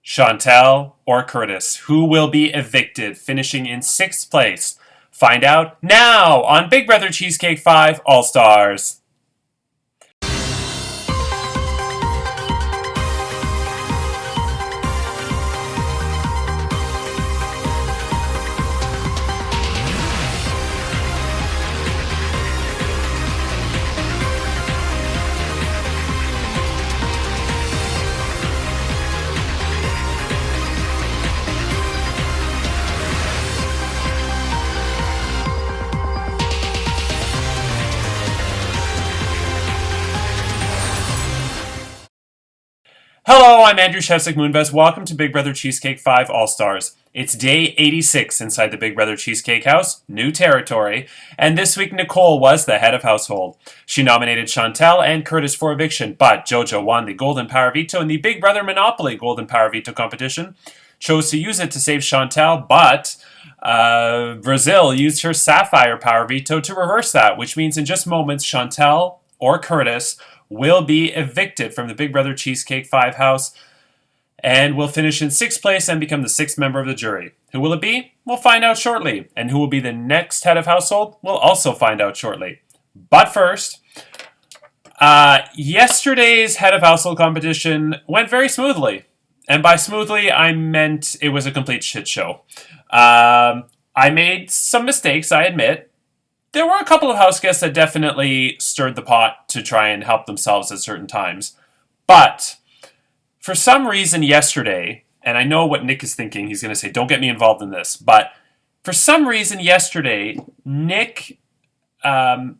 Chantel or Curtis? Who will be evicted, finishing in 6th place? Find out now on Big Brother Cheesecake 5 All-Stars. Hello, I'm Andrew Shevsik Moonves. Welcome to Big Brother Cheesecake 5 All-Stars. It's day 86 inside the Big Brother Cheesecake house, new territory, and this week Nicole was the head of household. She nominated Chantel and Curtis for eviction, but JoJo won the Golden Power Veto in the Big Brother Monopoly Golden Power Veto competition, chose to use it to save Chantel, but Brazil used her Sapphire Power Veto to reverse that, which means in just moments Chantel or Curtis will be evicted from the Big Brother Cheesecake 5 house and will finish in 6th place and become the 6th member of the jury. Who will it be? We'll find out shortly. And who will be the next head of household? We'll also find out shortly. But first, yesterday's head of household competition went very smoothly. And by smoothly, I meant it was a complete shit show. I made some mistakes, I admit. There were a couple of house guests that definitely stirred the pot to try and help themselves at certain times. But for some reason yesterday, and I know what Nick is thinking, he's going to say, don't get me involved in this. But for some reason yesterday, Nick, I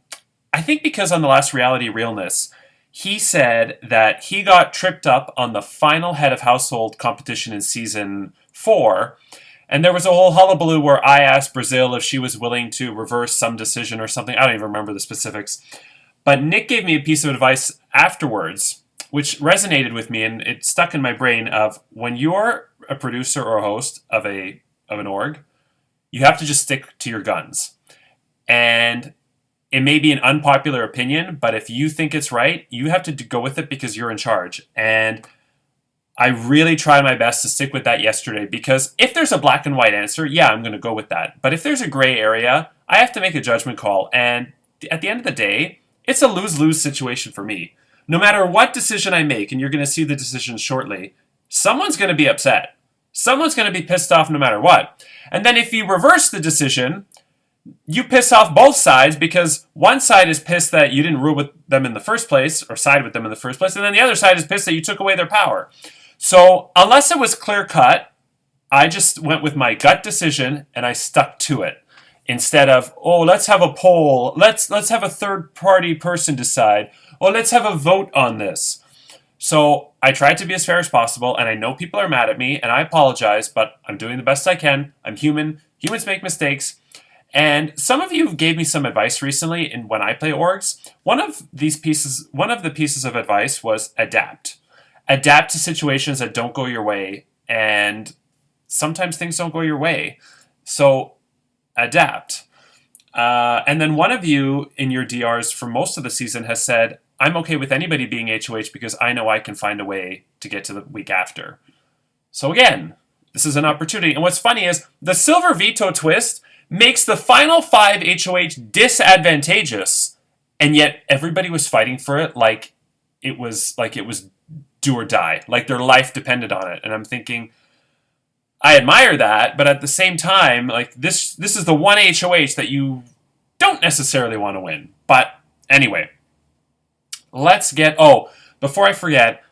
think because on the last Reality Realness, he said that he got tripped up on the final head of household competition in season 4. And there was a whole hullabaloo where I asked Brazil if she was willing to reverse some decision or something. I don't even remember the specifics. But Nick gave me a piece of advice afterwards, which resonated with me, and it stuck in my brain of when you're a producer or a host of an org, you have to just stick to your guns. And it may be an unpopular opinion, but if you think it's right, you have to go with it because you're in charge. And I really tried my best to stick with that yesterday because if there's a black and white answer, yeah, I'm going to go with that. But if there's a gray area, I have to make a judgment call. And at the end of the day, it's a lose-lose situation for me. No matter what decision I make, and you're going to see the decision shortly, someone's going to be upset. Someone's going to be pissed off no matter what. And then if you reverse the decision, you piss off both sides because one side is pissed that you didn't rule with them in the first place or side with them in the first place, and then the other side is pissed that you took away their power. So unless it was clear-cut, I just went with my gut decision and I stuck to it. Instead of, oh, let's have a poll, let's have a third-party person decide, oh, let's have a vote on this. So I tried to be as fair as possible, and I know people are mad at me, and I apologize, but I'm doing the best I can. I'm human. Humans make mistakes. And some of you gave me some advice recently in when I play orgs. One of the pieces of advice was adapt. Adapt to situations that don't go your way, and sometimes things don't go your way. So adapt. And then one of you in your DRs for most of the season has said, I'm okay with anybody being HOH because I know I can find a way to get to the week after. So again, this is an opportunity. And what's funny is the silver veto twist makes the final 5 HOH disadvantageous, and yet everybody was fighting for it like it was do or die, like their life depended on it. And I'm thinking, I admire that, but at the same time, like this is the one HOH that you don't necessarily want to win. But anyway, let's get, before I forget,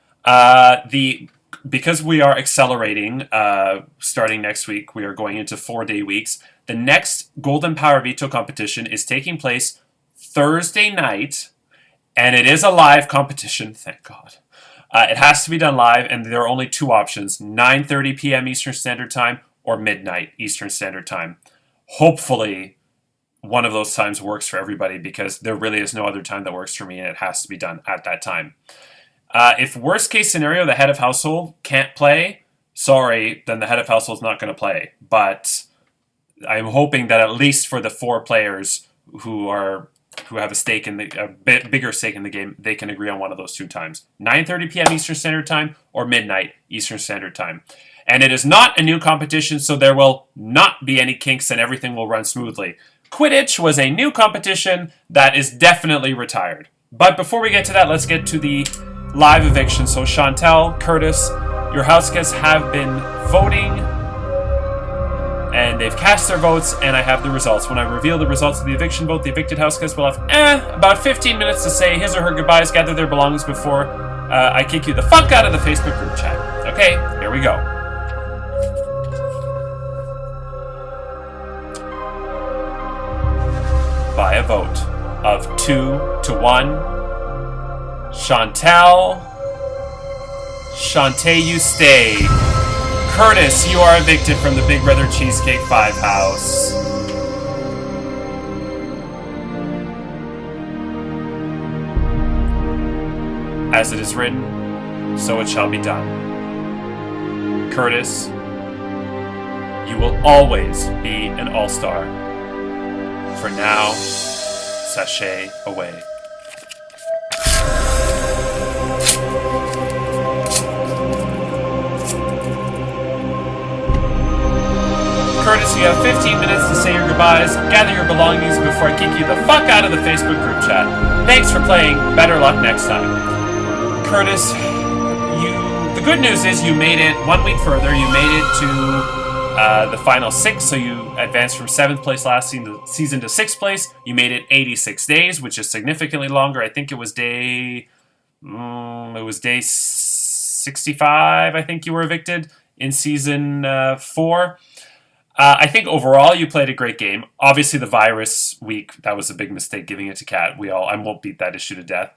because we are accelerating, starting next week, we are going into 4-day weeks. The next Golden Power Veto competition is taking place Thursday night, and it is a live competition, thank God. It has to be done live, and there are only 2 options, 9:30 p.m. Eastern Standard Time or midnight Eastern Standard Time. Hopefully, one of those times works for everybody because there really is no other time that works for me, and it has to be done at that time. If worst case scenario, the head of household can't play, sorry, then the head of household is not going to play. But I'm hoping that at least for the 4 players who are who have a bit bigger stake in the game, they can agree on one of those two times. 9:30 p.m. Eastern Standard Time or midnight Eastern Standard Time. And it is not a new competition, so there will not be any kinks and everything will run smoothly. Quidditch was a new competition that is definitely retired. But before we get to that, let's get to the live eviction. So Chantel, Curtis, your house guests have been voting, and they've cast their votes, and I have the results. When I reveal the results of the eviction vote, the evicted house guests will have about 15 minutes to say his or her goodbyes, gather their belongings before I kick you the fuck out of the Facebook group chat. Okay, here we go. By a vote of 2-1, Chantel, Shantae, you stay. Curtis, you are evicted from the Big Brother Cheesecake 5 house. As it is written, so it shall be done. Curtis, you will always be an all-star. For now, sashay away. Curtis, you have 15 minutes to say your goodbyes, gather your belongings before I kick you the fuck out of the Facebook group chat. Thanks for playing. Better luck next time. Curtis, the good news is you made it 1 week further. You made it to the final 6, so you advanced from 7th place last season to 6th place. You made it 86 days, which is significantly longer. I think it was day 65, I think you were evicted in season 4. I think overall you played a great game. Obviously the virus week, that was a big mistake giving it to Kat. I won't beat that issue to death.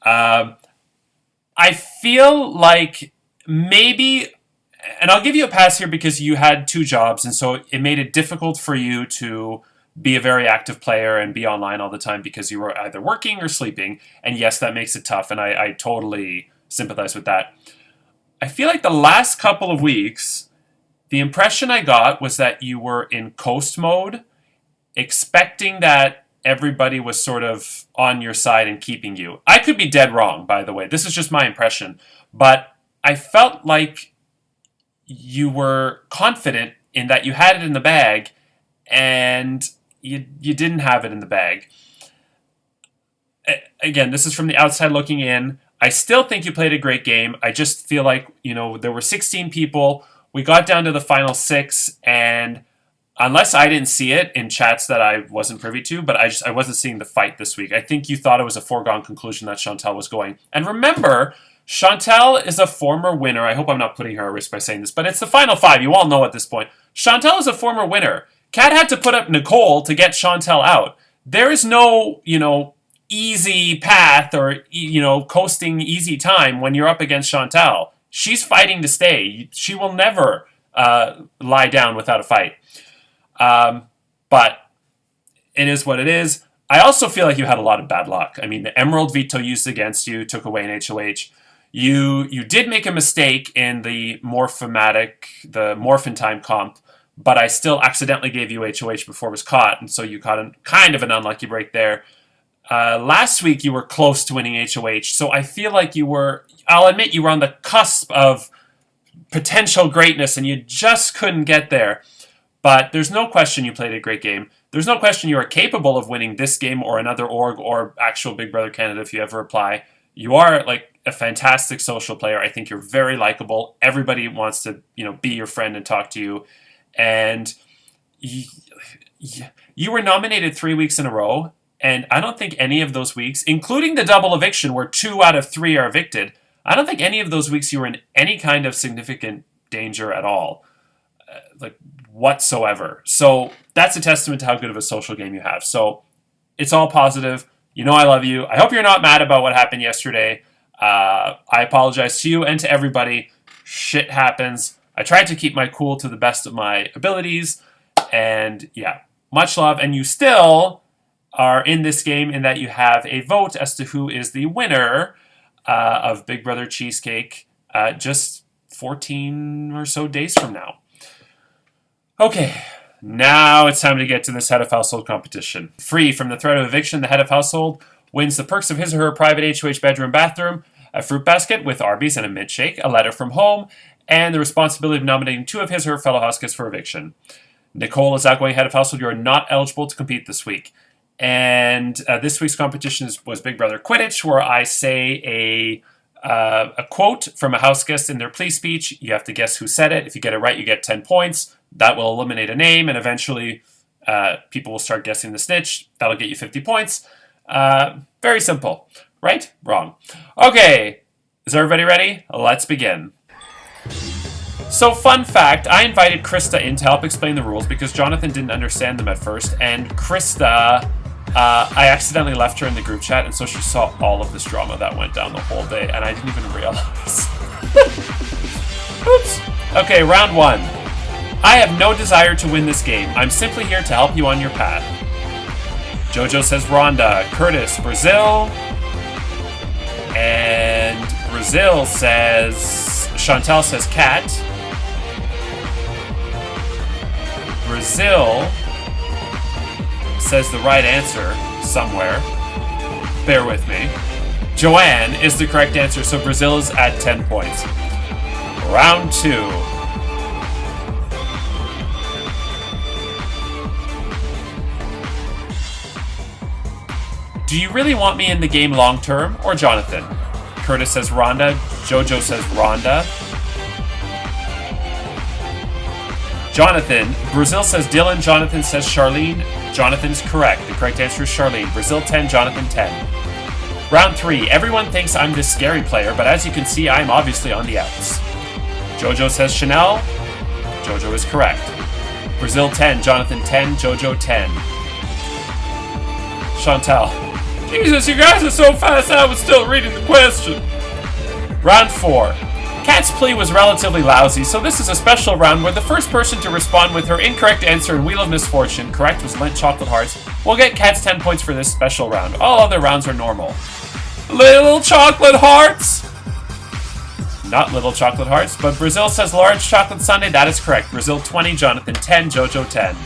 I feel like maybe, and I'll give you a pass here because you had 2 jobs, and so it made it difficult for you to be a very active player and be online all the time because you were either working or sleeping. And yes, that makes it tough, and I totally sympathize with that. I feel like the last couple of weeks, the impression I got was that you were in coast mode, expecting that everybody was sort of on your side and keeping you. I could be dead wrong, by the way. This is just my impression. But I felt like you were confident in that you had it in the bag, and you didn't have it in the bag. Again, this is from the outside looking in. I still think you played a great game. I just feel like, there were 16 people. We got down to the final 6, and unless I didn't see it in chats that I wasn't privy to, but I wasn't seeing the fight this week. I think you thought it was a foregone conclusion that Chantel was going. And remember, Chantel is a former winner. I hope I'm not putting her at risk by saying this, but it's the final 5. You all know at this point. Chantel is a former winner. Kat had to put up Nicole to get Chantel out. There is no, easy path or, coasting easy time when you're up against Chantel. She's fighting to stay. She will never lie down without a fight. But it is what it is. I also feel like you had a lot of bad luck. I mean, the Emerald veto used against you took away an HOH. You did make a mistake in the Morphin Time comp, but I still accidentally gave you HOH before it was caught, and so you caught kind of an unlucky break there. Last week you were close to winning HOH, so I feel like I'll admit you were on the cusp of potential greatness and you just couldn't get there. But there's no question you played a great game. There's no question you are capable of winning this game or another org or actual Big Brother Canada if you ever apply. You are like a fantastic social player. I think you're very likable. Everybody wants to, be your friend and talk to you. And you were nominated 3 weeks in a row. And I don't think any of those weeks, including the double eviction where 2 out of 3 are evicted, I don't think any of those weeks you were in any kind of significant danger at all, whatsoever. So that's a testament to how good of a social game you have. So it's all positive. I love you. I hope you're not mad about what happened yesterday. I apologize to you and to everybody. Shit happens. I tried to keep my cool to the best of my abilities. And yeah, much love. And you still are in this game in that you have a vote as to who is the winner of Big Brother Cheesecake just 14 or so days from now. Okay, Now it's time to get to this head of household competition. Free from the threat of eviction, the head of household wins the perks of his or her private HOH bedroom bathroom, a fruit basket with Arby's and a mint shake, a letter from home, and the responsibility of nominating 2 of his or her fellow house guests for eviction. Nicole is outgoing head of household. You are not eligible to compete this week. And this week's competition was Big Brother Quidditch, where I say a quote from a house guest in their plea speech. You have to guess who said it. If you get it right, you get 10 points. That will eliminate a name, and eventually people will start guessing the snitch. That'll get you 50 points. Very simple. Right? Wrong. Okay. Is everybody ready? Let's begin. So, fun fact, I invited Krista in to help explain the rules because Jonathan didn't understand them at first, and Krista, I accidentally left her in the group chat, and so she saw all of this drama that went down the whole day, and I didn't even realize. Oops. Okay, round 1. I have no desire to win this game. I'm simply here to help you on your path. Jojo says Rhonda. Curtis, Brazil. And Brazil says... Chantal says Cat. Brazil says the right answer somewhere. Bear with me. Joanne is the correct answer, so Brazil is at 10 points. Round 2. Do you really want me in the game long term, or Jonathan? Curtis says Rhonda. Jojo says Rhonda. Jonathan. Brazil says Dylan. Jonathan says Charlene. Jonathan is correct. The correct answer is Charlene. Brazil 10, Jonathan 10. Round 3. Everyone thinks I'm this scary player, but as you can see, I'm obviously on the outs. Jojo says Chanel. Jojo is correct. Brazil 10, Jonathan 10, Jojo 10. Chantal. Jesus, you guys are so fast, I was still reading the question. Round 4. Kat's plea was relatively lousy, so this is a special round where the first person to respond with her incorrect answer in Wheel of Misfortune, correct was Lint Chocolate Hearts, will get Kat's 10 points for this special round. All other rounds are normal. Little Chocolate Hearts! Not Little Chocolate Hearts, but Brazil says Large Chocolate Sundae. That is correct. Brazil 20, Jonathan 10, Jojo 10.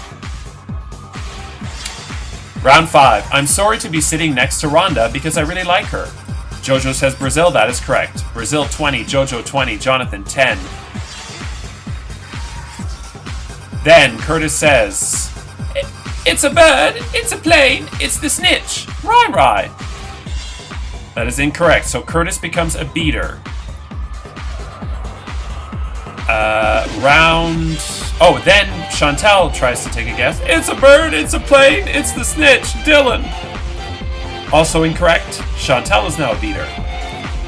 Round 5. I'm sorry to be sitting next to Rhonda because I really like her. Jojo says Brazil. That is correct. Brazil 20, Jojo 20, Jonathan 10. Then Curtis says, it's a bird, it's a plane, it's the snitch. Rai. That is incorrect. So Curtis becomes a beater. Then Chantal tries to take a guess. It's a bird, it's a plane, it's the snitch, Dylan. Also incorrect. Chantal is now a beater.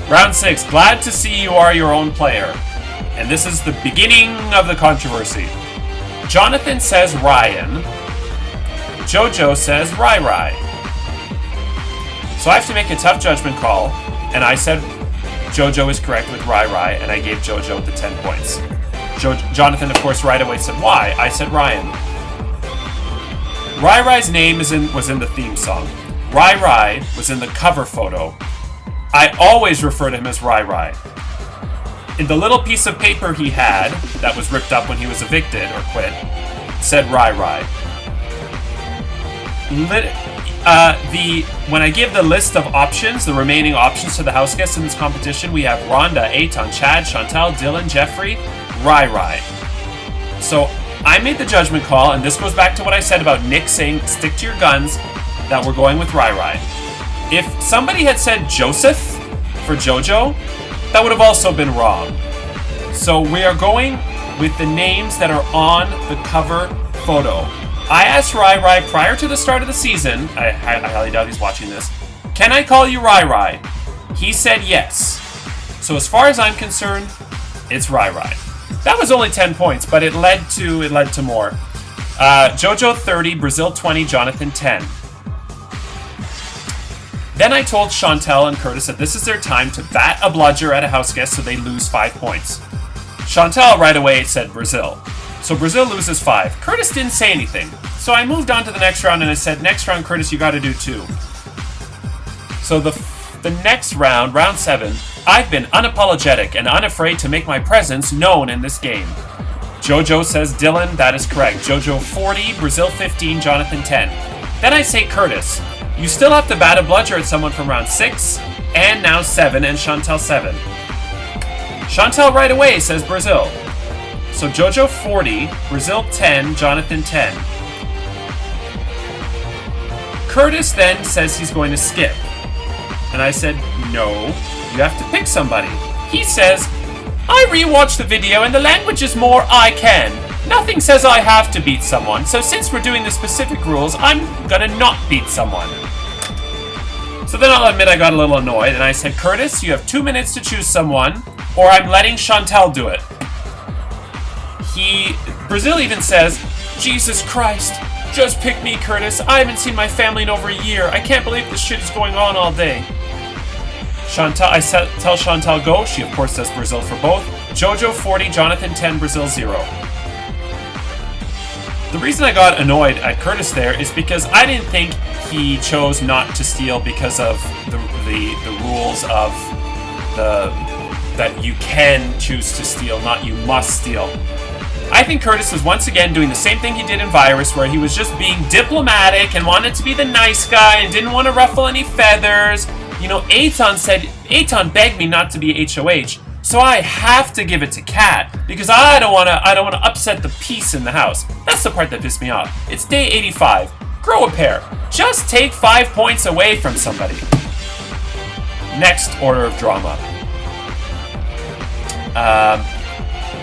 Round 6. Glad to see you are your own player. And this is the beginning of the controversy. Jonathan says Ryan. Jojo says Rai. So I have to make a tough judgment call, and I said Jojo is correct with Rai, and I gave Jojo the 10 points. Jonathan, of course, right away said why. I said Ryan. Rai's name was in the theme song. Rai was in the cover photo. I always refer to him as Rai. In the little piece of paper he had that was ripped up when he was evicted or quit, said Rai. When I give the list of options, the remaining options to the house guests in this competition, we have Rhonda, Eitan, Chad, Chantal, Dylan, Jeffrey, Rai. So I made the judgment call, and this goes back to what I said about Nick saying stick to your guns, that we're going with Rai. If somebody had said Joseph for Jojo, that would have also been wrong. So we are going with the names that are on the cover photo. I asked Rai prior to the start of the season, I highly doubt he's watching this, can I call you Rai? He said yes. So as far as I'm concerned, it's Rai. That was only 10 points, but it led to more. Jojo 30, Brazil 20, Jonathan 10. Then I told Chantal and Curtis that this is their time to bat a bludger at a house guest so they lose 5 points. Chantal right away said Brazil. So Brazil loses 5. Curtis didn't say anything. So I moved on to the next round and I said, next round, Curtis, you gotta do 2. So the next round, round 7, I've been unapologetic and unafraid to make my presence known in this game. Jojo says Dylan, that is correct. Jojo 40, Brazil 15, Jonathan 10. Then I say Curtis. You still have to bat a bludger at someone from round 6, and now 7, and Chantel 7. Chantel right away says Brazil. So Jojo 40, Brazil 10, Jonathan 10. Curtis then says he's going to skip. And I said, no, you have to pick somebody. He says, I rewatched the video and the language is more I can. Nothing says I have to beat someone, so since we're doing the specific rules, I'm gonna not beat someone. So then I'll admit I got a little annoyed and I said, Curtis, you have 2 minutes to choose someone, or I'm letting Chantel do it. Brazil even says, Jesus Christ, just pick me, Curtis. I haven't seen my family in over a year. I can't believe this shit is going on all day. I tell Chantal go. She, of course, says Brazil for both. Jojo 40, Jonathan 10, Brazil 0. The reason I got annoyed at Curtis there is because I didn't think he chose not to steal because of the rules of that you can choose to steal, not you must steal. I think Curtis was once again doing the same thing he did in Virus, where he was just being diplomatic and wanted to be the nice guy and didn't want to ruffle any feathers. You know, Eitan begged me not to be HOH, so I have to give it to Kat because I don't want to upset the peace in the house. That's the part that pissed me off. It's day 85. Grow a pair. Just take 5 points away from somebody. Next order of drama.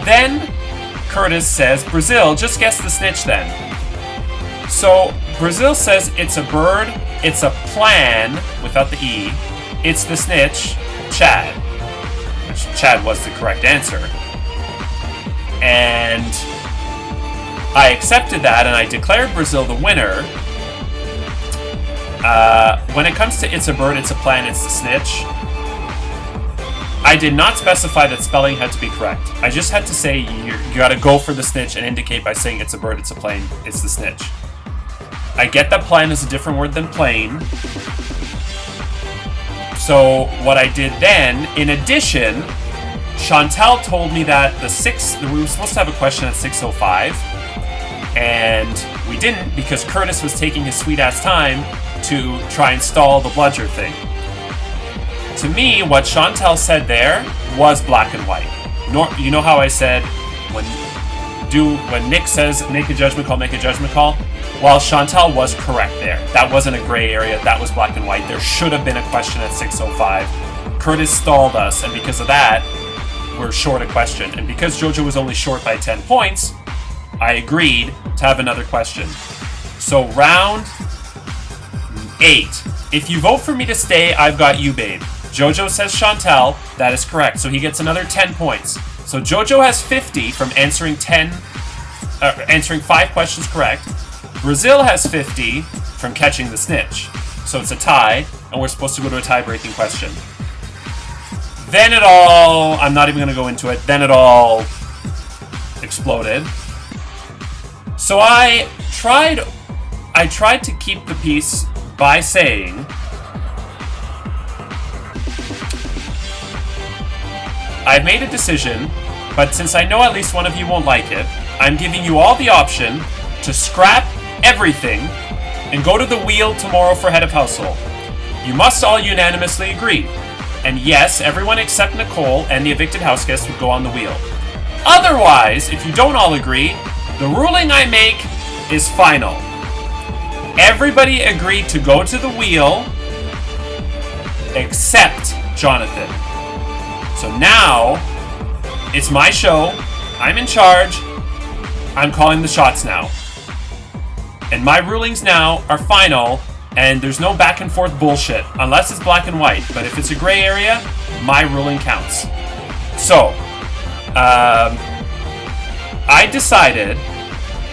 Then Curtis says, Brazil, just guess the snitch then. So Brazil says it's a bird, it's a plan, without the E, it's the snitch, Chad. Which Chad was the correct answer. And I accepted that and I declared Brazil the winner. When it comes to it's a bird, it's a plan, it's the snitch, I did not specify that spelling had to be correct. I just had to say you gotta go for the snitch and indicate by saying it's a bird, it's a plane, it's the snitch. I get that plan is a different word than plane. So what I did then, in addition, Chantal told me that we were supposed to have a question at 6:05, and we didn't because Curtis was taking his sweet ass time to try and stall the bludger thing. To me, what Chantal said there was black and white. You know how I said when Nick says make a judgment call, make a judgment call? Well, Chantal was correct there. That wasn't a gray area. That was black and white. There should have been a question at 6:05. Curtis stalled us, and because of that, we're short a question. And because Jojo was only short by 10 points, I agreed to have another question. So round 8. If you vote for me to stay, I've got you, babe. Jojo says Chantal. That is correct. So he gets another 10 points. So Jojo has 50 from answering 5 questions correct. Brazil has 50 from catching the snitch. So it's a tie, and we're supposed to go to a tie-breaking question. Then it all... I'm not even going to go into it. Then it all exploded. So I tried to keep the peace by saying... I've made a decision, but since I know at least one of you won't like it, I'm giving you all the option to scrap everything and go to the wheel tomorrow for head of household. You must all unanimously agree. And yes, everyone except Nicole and the evicted house guest would go on the wheel. Otherwise, if you don't all agree, the ruling I make is final. Everybody agreed to go to the wheel except Jonathan. So now, it's my show, I'm in charge, I'm calling the shots now. And my rulings now are final, and there's no back and forth bullshit, unless it's black and white. But if it's a gray area, my ruling counts. So, I decided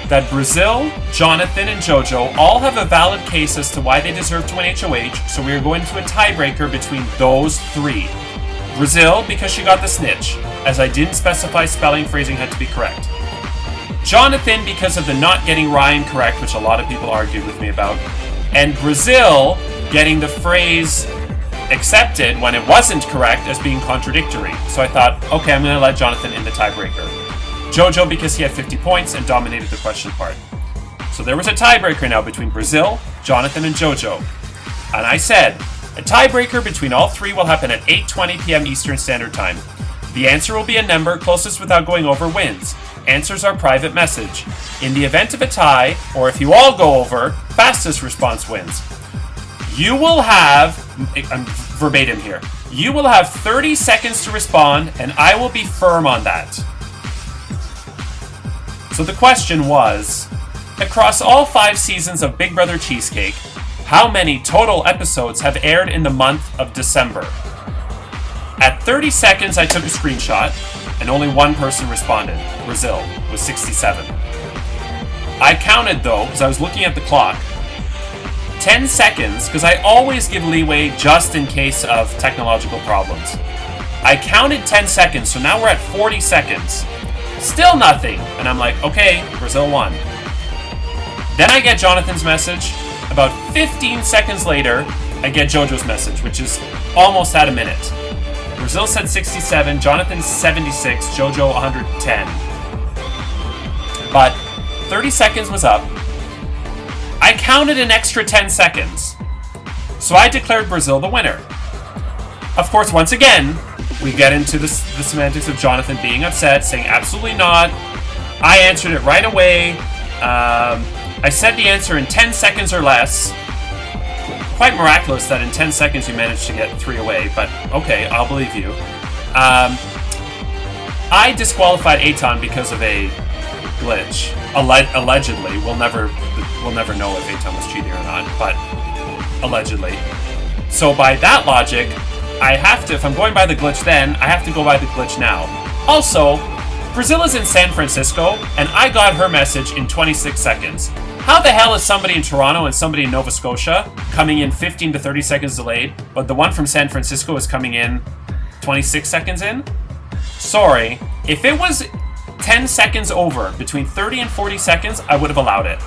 that Brazil, Jonathan, and Jojo all have a valid case as to why they deserve to win HOH, so we are going to a tiebreaker between those 3. Brazil, because she got the snitch, as I didn't specify spelling, phrasing had to be correct. Jonathan, because of the not getting Ryan correct, which a lot of people argued with me about. And Brazil, getting the phrase accepted when it wasn't correct as being contradictory. So I thought, okay, I'm going to let Jonathan in the tiebreaker. Jojo because he had 50 points and dominated the question part. So there was a tiebreaker now between Brazil, Jonathan, and Jojo. And I said, a tiebreaker between all three will happen at 8:20 p.m. Eastern Standard Time. The answer will be a number, closest without going over wins. Answers are private message. In the event of a tie, or if you all go over, fastest response wins. You will have, I'm verbatim here, you will have 30 seconds to respond, and I will be firm on that. So the question was, across all 5 seasons of Big Brother Cheesecake, how many total episodes have aired in the month of December? At 30 seconds, I took a screenshot, and only one person responded. Brazil was 67. I counted, though, because I was looking at the clock, 10 seconds, because I always give leeway just in case of technological problems. I counted 10 seconds, so now we're at 40 seconds. Still nothing. And I'm like, okay, Brazil won. Then I get Jonathan's message. About 15 seconds later, I get Jojo's message, which is almost at a minute. Brazil said 67, Jonathan 76, Jojo 110. But 30 seconds was up. I counted an extra 10 seconds. So I declared Brazil the winner. Of course, once again, we get into the semantics of Jonathan being upset, saying absolutely not. I answered it right away. I said the answer in 10 seconds or less. Quite miraculous that in 10 seconds you managed to get 3 away, but okay, I'll believe you. I disqualified Eitan because of a glitch. Allegedly. We'll never know if Eitan was cheating or not, but allegedly. So by that logic, I have to, if I'm going by the glitch then, I have to go by the glitch now. Also, Brazil is in San Francisco, and I got her message in 26 seconds. How the hell is somebody in Toronto and somebody in Nova Scotia coming in 15 to 30 seconds delayed, but the one from San Francisco is coming in 26 seconds in? Sorry, if it was 10 seconds over, between 30 and 40 seconds, I would have allowed it.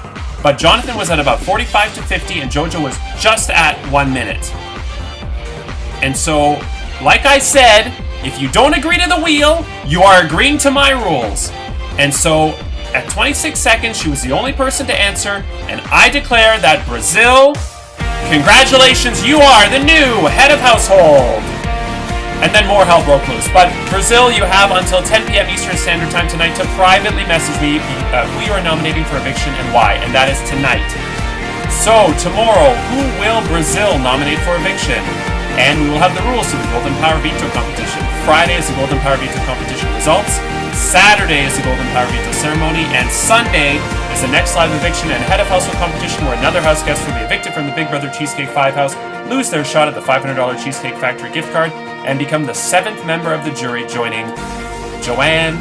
But Jonathan was at about 45 to 50, and Jojo was just at 1 minute. And so, like I said, if you don't agree to the wheel, you are agreeing to my rules. And so, at 26 seconds, she was the only person to answer, and I declare that Brazil, congratulations, you are the new head of household. And then more hell broke loose. But Brazil, you have until 10 p.m. Eastern Standard Time tonight to privately message me who you are nominating for eviction and why, and that is tonight. So, tomorrow, who will Brazil nominate for eviction? And we will have the rules to the Golden Power Veto competition. Friday is the Golden Power Veto competition results. Saturday is the Golden Power Veto ceremony. And Sunday is the next live eviction and head of household competition where another house guest will be evicted from the Big Brother Cheesecake 5 house, lose their shot at the $500 Cheesecake Factory gift card, and become the 7th member of the jury, joining Joanne,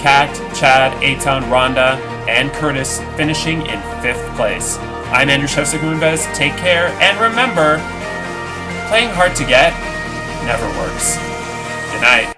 Kat, Chad, Eitan, Rhonda, and Curtis, finishing in 5th place. I'm Andrew Shevsik-Moonves. Take care, and remember, playing hard to get never works. Good night.